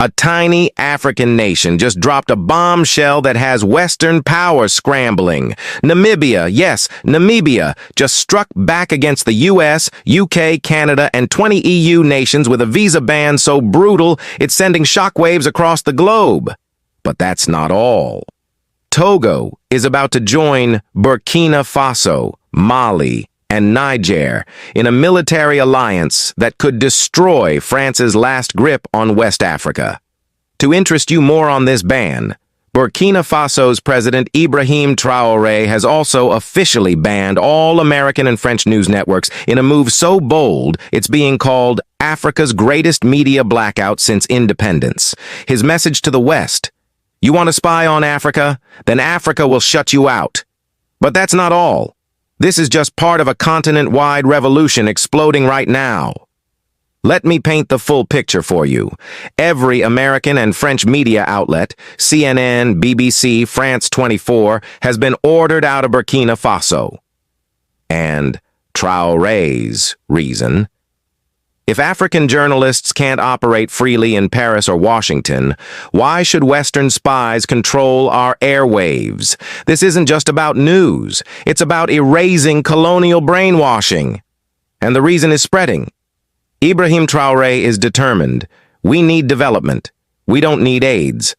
A tiny African nation just dropped a bombshell that has Western power scrambling. Namibia, yes, Namibia, just struck back against the US, UK, Canada, and 20 EU nations with a visa ban so brutal it's sending shockwaves across the globe. But that's not all. Togo is about to join Burkina Faso, Mali, and Niger in a military alliance that could destroy France's last grip on West Africa. To interest you more on this ban, Burkina Faso's President Ibrahim Traoré has also officially banned all American and French news networks in a move so bold it's being called Africa's greatest media blackout since independence. His message to the West: you want to spy on Africa? Then Africa will shut you out. But that's not all. This is just part of a continent-wide revolution exploding right now. Let me paint the full picture for you. Every American and French media outlet, CNN, BBC, France 24, has been ordered out of Burkina Faso. And Traoré's reason: if African journalists can't operate freely in Paris or Washington, why should Western spies control our airwaves? This isn't just about news. It's about erasing colonial brainwashing. And the reason is spreading. Ibrahim Traoré is determined. We need development. We don't need AIDS.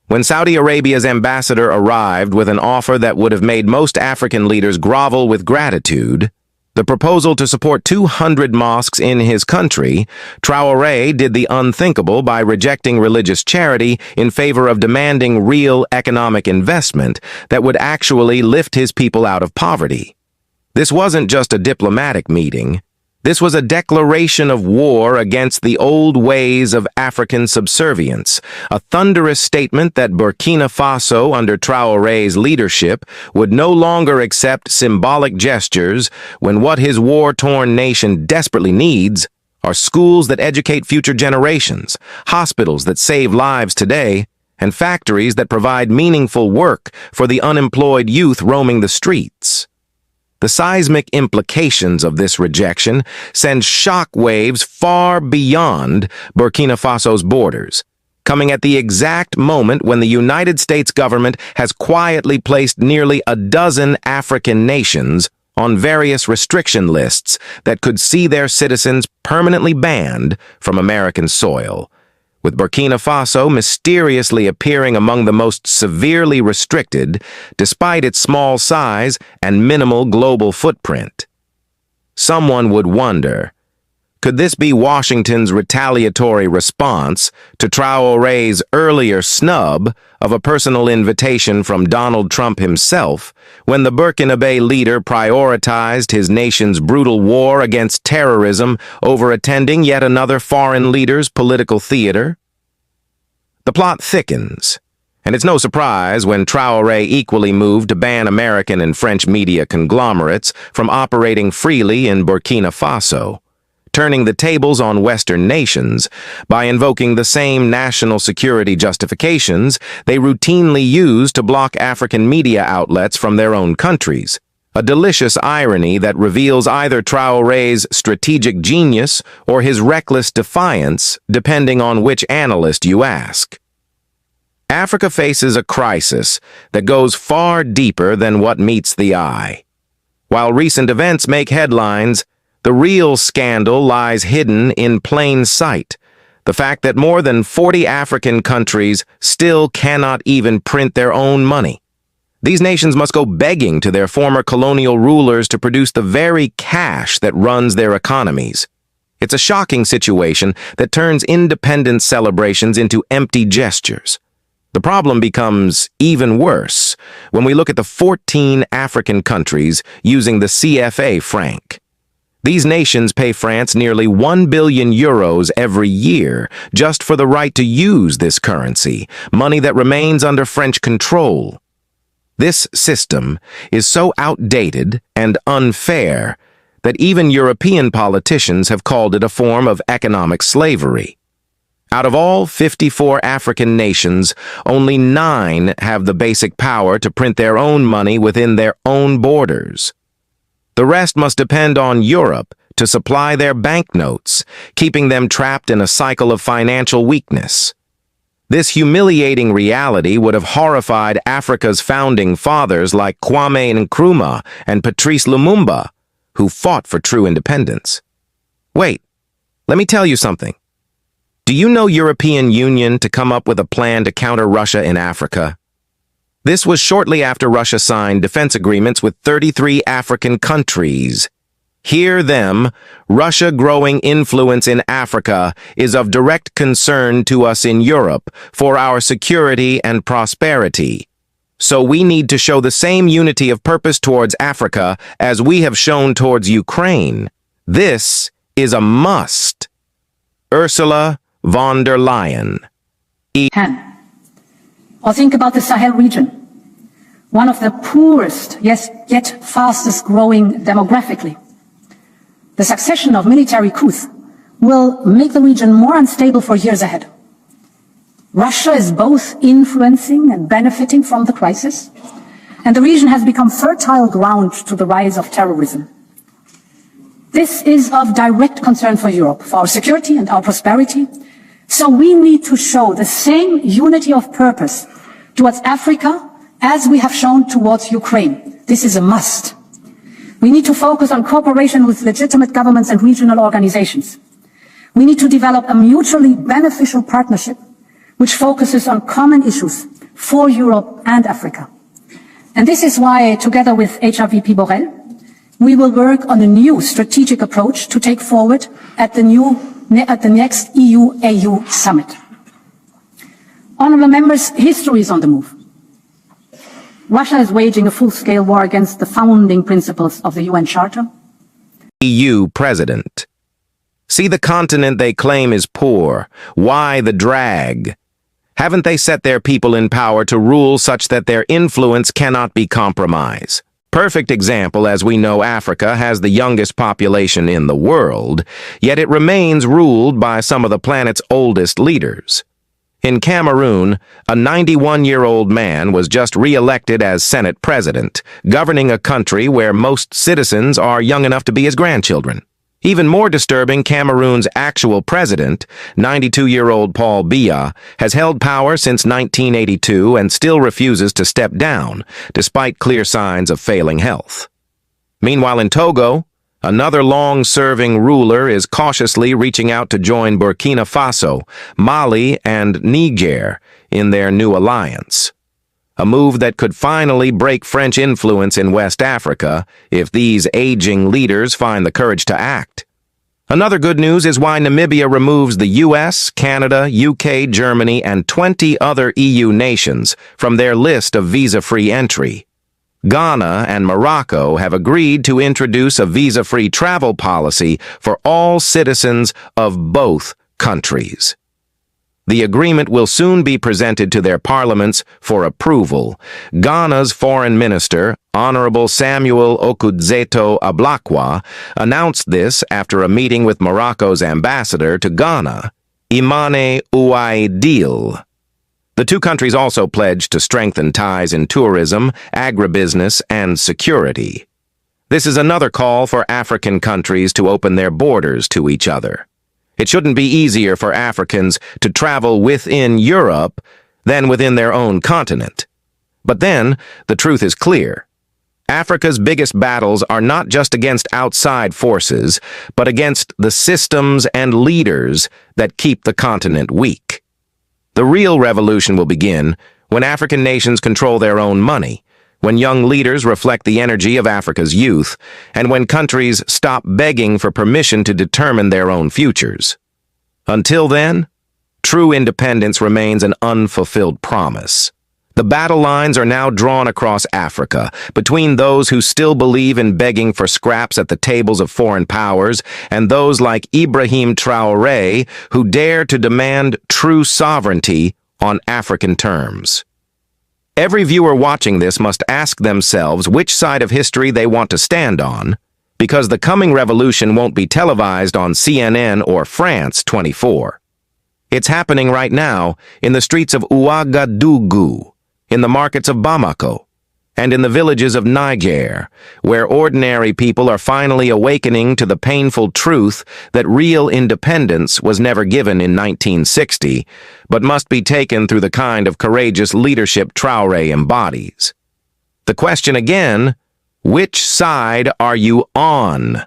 When Saudi Arabia's ambassador arrived with an offer that would have made most African leaders grovel with gratitude, the proposal to support 200 mosques in his country, Traoré did the unthinkable by rejecting religious charity in favor of demanding real economic investment that would actually lift his people out of poverty. This wasn't just a diplomatic meeting. This was a declaration of war against the old ways of African subservience, a thunderous statement that Burkina Faso, under Traoré's leadership, would no longer accept symbolic gestures when what his war-torn nation desperately needs are schools that educate future generations, hospitals that save lives today, and factories that provide meaningful work for the unemployed youth roaming the streets. The seismic implications of this rejection send shock waves far beyond Burkina Faso's borders, coming at the exact moment when the United States government has quietly placed nearly a dozen African nations on various restriction lists that could see their citizens permanently banned from American soil, with Burkina Faso mysteriously appearing among the most severely restricted, despite its small size and minimal global footprint. Someone would wonder, could this be Washington's retaliatory response to Traoré's earlier snub of a personal invitation from Donald Trump himself when the Burkinabés leader prioritized his nation's brutal war against terrorism over attending yet another foreign leader's political theater? The plot thickens, and it's no surprise when Traoré equally moved to ban American and French media conglomerates from operating freely in Burkina Faso, turning the tables on Western nations by invoking the same national security justifications they routinely use to block African media outlets from their own countries. A delicious irony that reveals either Traoré's strategic genius or his reckless defiance, depending on which analyst you ask. Africa faces a crisis that goes far deeper than what meets the eye. While recent events make headlines, the real scandal lies hidden in plain sight: the fact that more than 40 African countries still cannot even print their own money. These nations must go begging to their former colonial rulers to produce the very cash that runs their economies. It's a shocking situation that turns independence celebrations into empty gestures. The problem becomes even worse when we look at the 14 African countries using the CFA franc. These nations pay France nearly 1 billion euros every year just for the right to use this currency, money that remains under French control. This system is so outdated and unfair that even European politicians have called it a form of economic slavery. Out of all 54 African nations, only 9 have the basic power to print their own money within their own borders. The rest must depend on Europe to supply their banknotes, keeping them trapped in a cycle of financial weakness. This humiliating reality would have horrified Africa's founding fathers like Kwame Nkrumah and Patrice Lumumba, who fought for true independence. Wait, let me tell you something. Do you know European Union to come up with a plan to counter Russia in Africa? This was shortly after Russia signed defense agreements with 33 African countries. Hear them, Russia growing influence in Africa is of direct concern to us in Europe for our security and prosperity. So we need to show the same unity of purpose towards Africa as we have shown towards Ukraine. This is a must. Ursula von der Leyen. Or think about the Sahel region, one of the poorest, yet fastest growing demographically. The succession of military coups will make the region more unstable for years ahead. Russia is both influencing and benefiting from the crisis, and the region has become fertile ground to the rise of terrorism. This is of direct concern for Europe, for our security and our prosperity, so we need to show the same unity of purpose towards Africa as we have shown towards Ukraine. This is a must. We need to focus on cooperation with legitimate governments and regional organizations. We need to develop a mutually beneficial partnership which focuses on common issues for Europe and Africa. And this is why, together with HRVP Borrell, we will work on a new strategic approach to take forward at the next EU-AU summit. Honourable members, history is on the move. Russia is waging a full-scale war against the founding principles of the UN Charter. EU president. See the continent they claim is poor. Why the drag? Haven't they set their people in power to rule such that their influence cannot be compromised? Perfect example, as we know, Africa has the youngest population in the world, yet it remains ruled by some of the planet's oldest leaders. In Cameroon, a 91-year-old man was just re-elected as Senate president, governing a country where most citizens are young enough to be his grandchildren. Even more disturbing, Cameroon's actual president, 92-year-old Paul Biya, has held power since 1982 and still refuses to step down, despite clear signs of failing health. Meanwhile, in Togo, another long-serving ruler is cautiously reaching out to join Burkina Faso, Mali, and Niger in their new alliance. A move that could finally break French influence in West Africa if these aging leaders find the courage to act. Another good news is why Namibia removes the US, Canada, UK, Germany, and 20 other EU nations from their list of visa-free entry. Ghana and Morocco have agreed to introduce a visa-free travel policy for all citizens of both countries. The agreement will soon be presented to their parliaments for approval. Ghana's foreign minister, Honorable Samuel Okudzeto Ablakwa, announced this after a meeting with Morocco's ambassador to Ghana, Imane Ouaidil. The two countries also pledged to strengthen ties in tourism, agribusiness, and security. This is another call for African countries to open their borders to each other. It shouldn't be easier for Africans to travel within Europe than within their own continent. But then, the truth is clear. Africa's biggest battles are not just against outside forces, but against the systems and leaders that keep the continent weak. The real revolution will begin when African nations control their own money, when young leaders reflect the energy of Africa's youth, and when countries stop begging for permission to determine their own futures. Until then, true independence remains an unfulfilled promise. The battle lines are now drawn across Africa, between those who still believe in begging for scraps at the tables of foreign powers and those like Ibrahim Traoré who dare to demand true sovereignty on African terms. Every viewer watching this must ask themselves which side of history they want to stand on, because the coming revolution won't be televised on CNN or France 24. It's happening right now in the streets of Ouagadougou, in the markets of Bamako, and in the villages of Niger, where ordinary people are finally awakening to the painful truth that real independence was never given in 1960, but must be taken through the kind of courageous leadership Traoré embodies. The question again, which side are you on?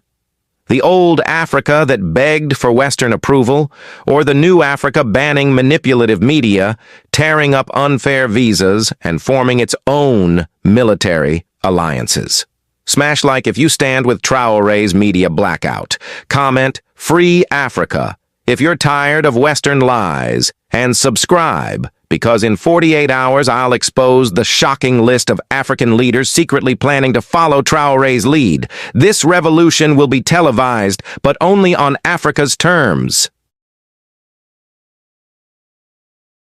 The old Africa that begged for Western approval, or the new Africa banning manipulative media, tearing up unfair visas, and forming its own military alliances? Smash like if you stand with Traoré's media blackout. Comment, Free Africa, if you're tired of Western lies, and subscribe, because in 48 hours I'll expose the shocking list of African leaders secretly planning to follow Traoré's lead. This revolution will be televised, but only on Africa's terms.